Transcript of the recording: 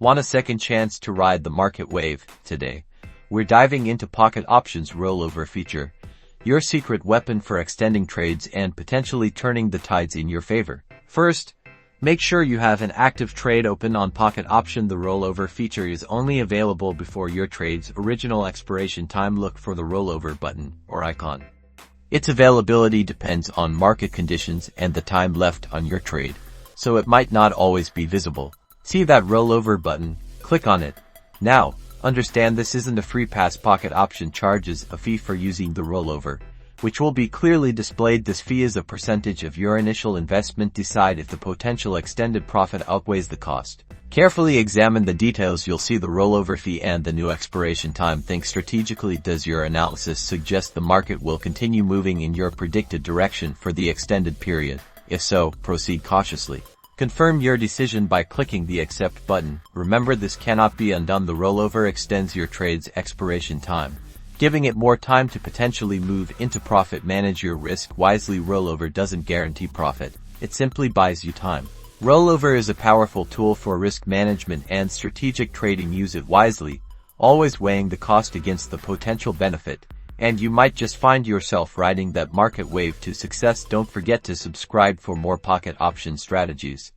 Want a second chance to ride the market wave? Today, we're diving into Pocket Options Rollover feature, your secret weapon for extending trades and potentially turning the tides in your favor. First, make sure you have an active trade open on Pocket Option. The rollover feature is only available before your trade's original expiration time. Look for the rollover button or icon. Its availability depends on market conditions and the time left on your trade, so it might not always be visible. See that rollover button? Click on it. Now, understand this isn't a free pass. Pocket Option charges a fee for using the rollover, which will be clearly displayed. This fee is a percentage of your initial investment. Decide if the potential extended profit outweighs the cost. Carefully examine the details. You'll see the rollover fee and the new expiration time. Think strategically. Does your analysis suggest the market will continue moving in your predicted direction for the extended period? If so, proceed cautiously. Confirm your decision by clicking the Accept button. Remember, this cannot be undone. The rollover extends your trade's expiration time, giving it more time to potentially move into profit. Manage your risk wisely. Rollover doesn't guarantee profit. It simply buys you time. Rollover is a powerful tool for risk management and strategic trading. Use it wisely, always weighing the cost against the potential benefit, and you might just find yourself riding that market wave to success. Don't forget to subscribe for more Pocket Option strategies.